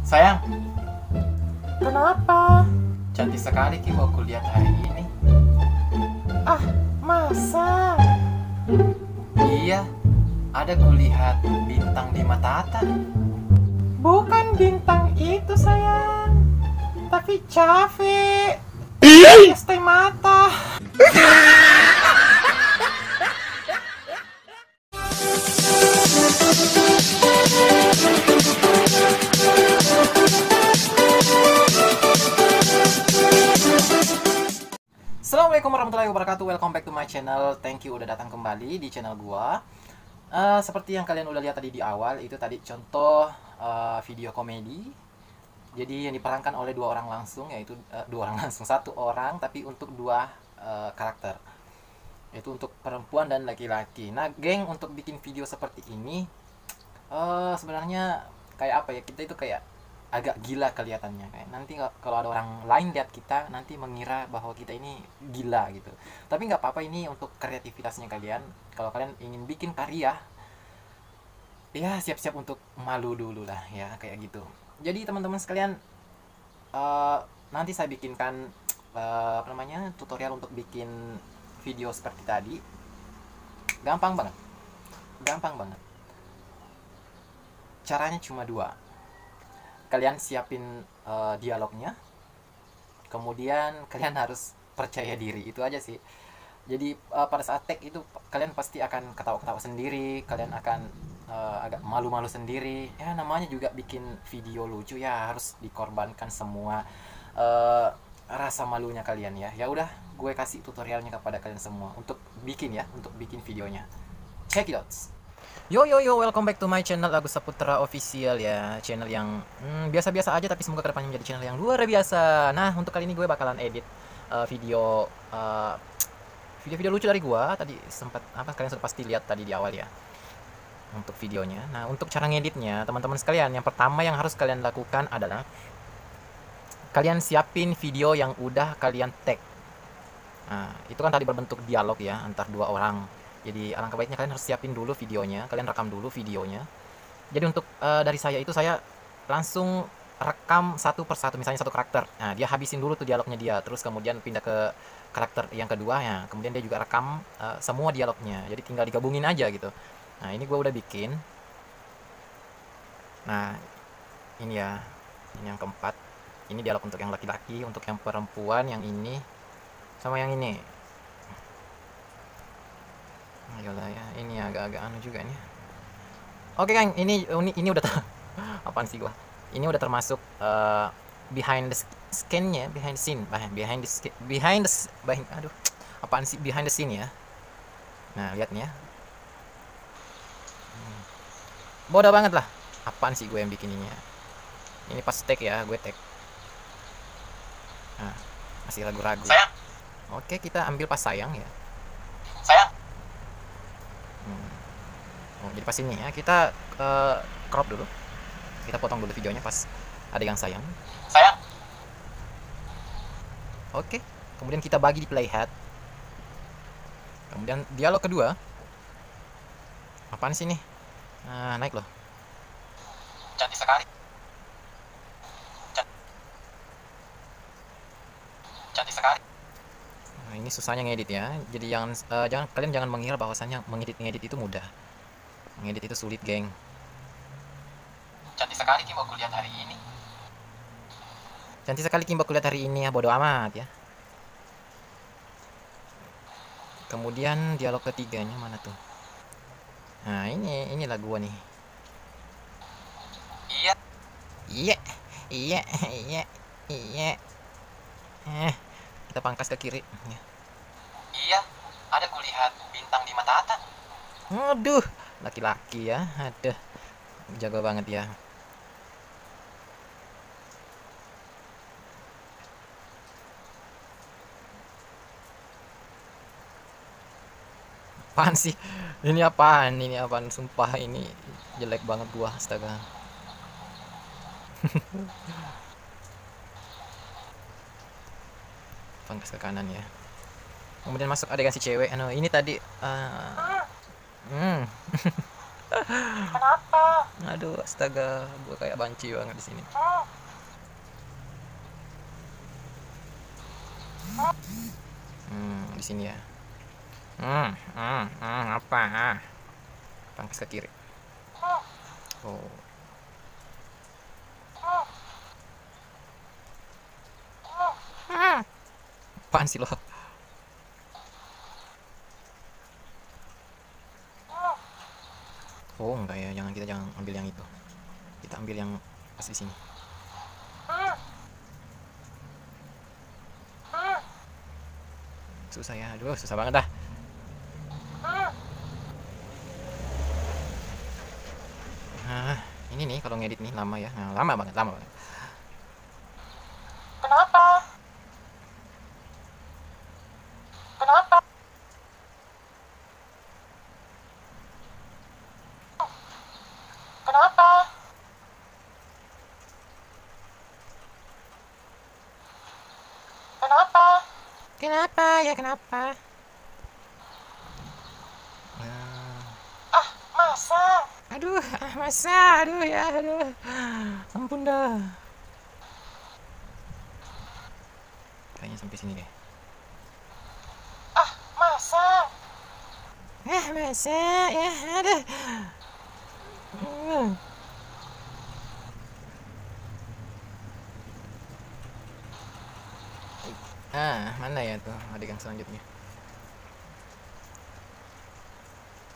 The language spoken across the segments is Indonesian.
Sayang, Kenapa? cantik sekali Ki aku lihat hari ini. Ah, masa? Iya, ada kulihat bintang di mata Ata. Bukan bintang itu sayang, tapi Cafe es teh mata. Assalamualaikum warahmatullahi wabarakatuh. Welcome back to my channel. Thank you udah datang kembali di channel gua. Seperti yang kalian udah lihat tadi di awal, itu tadi contoh video komedi. Jadi yang diperankan oleh dua orang langsung, yaitu dua orang langsung, satu orang tapi untuk dua karakter, yaitu untuk perempuan dan laki-laki. Nah, geng, untuk bikin video seperti ini sebenarnya kayak apa ya, kita itu kayak agak gila kelihatannya, kayak nanti kalau ada orang lain lihat kita nanti mengira bahwa kita ini gila gitu. Tapi nggak apa-apa, ini untuk kreativitasnya kalian. Kalau kalian ingin bikin karya, ya siap-siap untuk malu dulu lah ya, kayak gitu. Jadi teman-teman sekalian, eh, nanti saya bikinkan apa namanya, tutorial untuk bikin video seperti tadi. Gampang banget, gampang banget. Caranya cuma dua. Kalian siapin dialognya, kemudian kalian harus percaya diri, itu aja sih. Jadi pada saat tag itu kalian pasti akan ketawa-ketawa sendiri, kalian akan agak malu-malu sendiri. Ya namanya juga bikin video lucu, ya harus dikorbankan semua rasa malunya kalian ya. Ya udah, gue kasih tutorialnya kepada kalian semua untuk bikin ya, untuk bikin videonya. Check it out. Yo yo yo, welcome back to my channel Agus Saputra Official ya. Channel yang biasa-biasa aja, tapi semoga kedepannya menjadi channel yang luar biasa. Nah, untuk kali ini gue bakalan edit video video-video lucu dari gue. Tadi sempat apa, kalian sudah pasti lihat tadi di awal ya, untuk videonya. Nah, untuk cara ngeditnya teman-teman sekalian, yang pertama yang harus kalian lakukan adalah kalian siapin video yang udah kalian tag. Nah, itu kan tadi berbentuk dialog ya antar dua orang. Jadi alangkah baiknya kalian harus siapin dulu videonya, kalian rekam dulu videonya. Jadi untuk dari saya itu, saya langsung rekam satu persatu, misalnya satu karakter. Nah, dia habisin dulu tuh dialognya dia, terus kemudian pindah ke karakter yang kedua ya. Kemudian dia juga rekam semua dialognya. Jadi tinggal digabungin aja gitu. Nah, ini gue udah bikin. Nah, ini ya, ini yang keempat. Ini dialog untuk yang laki-laki, untuk yang perempuan yang ini, sama yang ini. Ayolah ya, ini agak-agak anu juga nih. Oke Kang, ini udah apaan sih gua? Ini udah termasuk behind the skin-nya, behind the scene, aduh, apaan sih behind the scene ya? Nah, lihat nih ya. Bodoh banget lah. Apaan sih gue yang bikin ini ya? Ini pas tag ya, gue tag. Nah, masih ragu-ragu. Sayang, Oke, kita ambil pas sayang ya. sayang. Oh, jadi pas ini ya, kita crop dulu. Kita potong dulu videonya pas ada yang sayang. Sayang. Oke, kemudian kita bagi di playhead. Kemudian dialog kedua. Apaan sih nih? Nah, naik loh. Cantik sekali. Cantik sekali. Nah, ini susahnya ngedit ya. Jadi kalian jangan mengira bahwasannya ngedit itu mudah. Ngedit itu sulit, geng. Cantik sekali Kim aku lihat hari ini. Cantik sekali Kimbo kulihat hari ini ya, bodo amat ya. Kemudian dialog ketiganya mana tuh? Nah, inilah gua nih. Iya. Iya, iya, iya, iya. Kita pangkas ke kiri. Ya. Iya. Ada kulihat bintang di mata Ata. Aduh, laki-laki ya. Aduh, jago banget ya. Apaan sih? Ini apaan? Ini apaan? Sumpah ini jelek banget gua, astaga. Pangkas ke kanan ya. Kemudian masuk adegan si cewek. Anu, ini tadi hmm. Kenapa? Aduh, astaga, gue kayak banci banget di sini. Di sini ya. Apa? Pangkas ke kiri. Oh. Apaan sih lo? Oh enggak ya, kita jangan ambil yang itu. Kita ambil yang pas di sini. Susah ya, aduh susah banget dah. Nah, ini nih kalau ngedit nih lama ya, nah, lama banget. Kenapa? Kenapa? Kenapa? Kenapa? Kenapa ya kenapa? Masa? Aduh, masa, aduh ya, aduh, ampun dah. Kayaknya sampai sini deh. Masa? Masa, ya, aduh. Mana ya tuh adegan selanjutnya?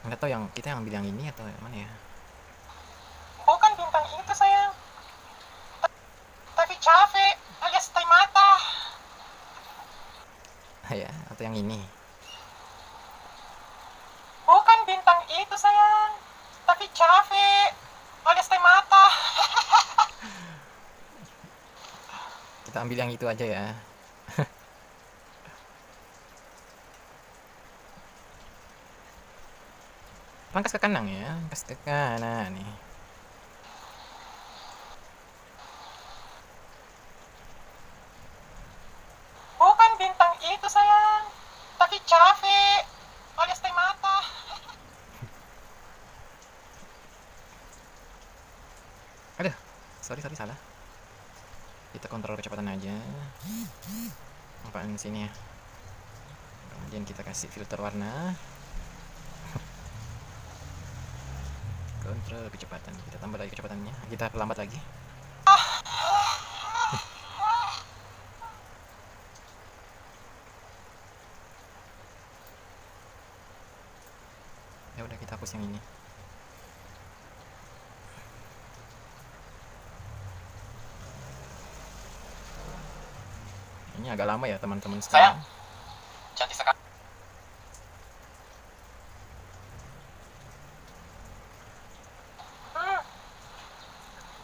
Nggak tahu yang kita yang ambil yang ini atau yang mana ya? Bukan bintang itu, sayang. Tapi Cafe alias Taimata. Ya, atau yang ini? Bukan bintang itu, sayang. Tapi Cafe alias Taimata. Kita ambil yang itu aja ya. Pangkas ke kanan ya, pangkas ke kanan nih. Bukan bintang itu, sayang. Tapi Cafe alias Taimata. Aduh, sorry salah. Kita kontrol kecepatan aja. Apaan sini ya? Kemudian kita kasih filter warna. Kontrol kecepatan. Kita tambah lagi kecepatannya. Kita perlambat lagi. Ya udah kita hapus yang ini. Ini agak lama ya teman-teman Sayang, sekarang. cantik sekali.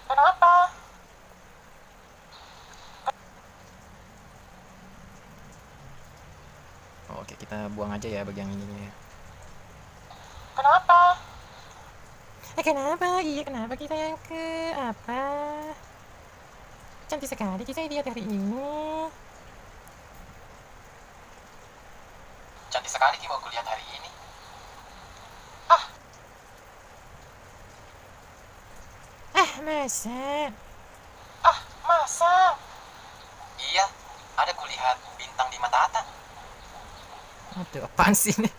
Kenapa? Oke, kita buang aja ya bagian ini ya. Kenapa? Kenapa? Iya, kenapa kita yang ke apa? Cantik sekali kita lihat hari ini. Cantik sekali Kim aku lihat hari ini. Masa? Masa? Iya, ada kulihat bintang di mata Ata. Aduh, apaan sih ini?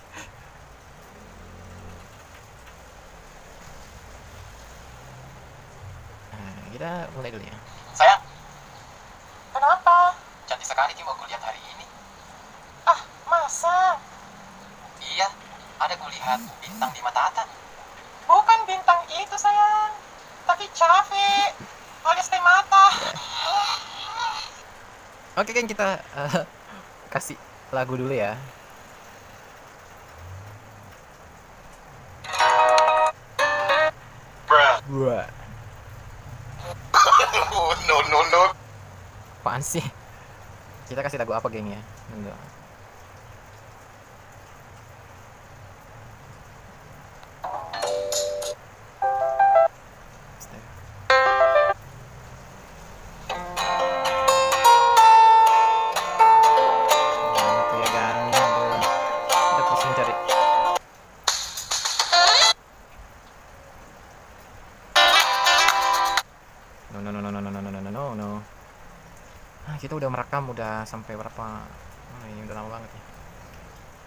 Nah, kita mulai dulu ya. Sayang. Kenapa? Cantik sekali Kim aku lihat hari ini. Masa? Iya, ada kulihat bintang di mata Ata. Bukan bintang itu, sayang. Tapi Cafe alias Taimata. Oke kan kita kasih lagu dulu ya. Bruh. No. Apaan sih? Kita kasih lagu apa geng ya? Bentar. Itu ya gang. Aduh. Kita pusing cari. no. Nah, kita udah merekam udah sampai berapa? Ini udah lama banget ya.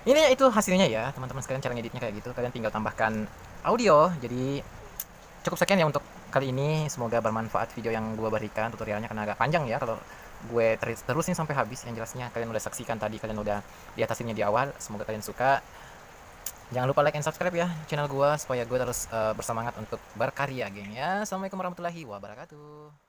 Ini itu hasilnya ya, teman-teman sekalian, cara ngeditnya kayak gitu. Kalian tinggal tambahkan audio. Jadi cukup sekian ya untuk kali ini. Semoga bermanfaat video yang gue berikan, tutorialnya, karena agak panjang ya kalau gue terusin sampai habis. Yang jelasnya kalian udah saksikan tadi, kalian udah lihat hasilnya di awal. Semoga kalian suka. Jangan lupa like and subscribe ya channel gue supaya gue terus bersemangat untuk berkarya, geng ya. Assalamualaikum warahmatullahi wabarakatuh.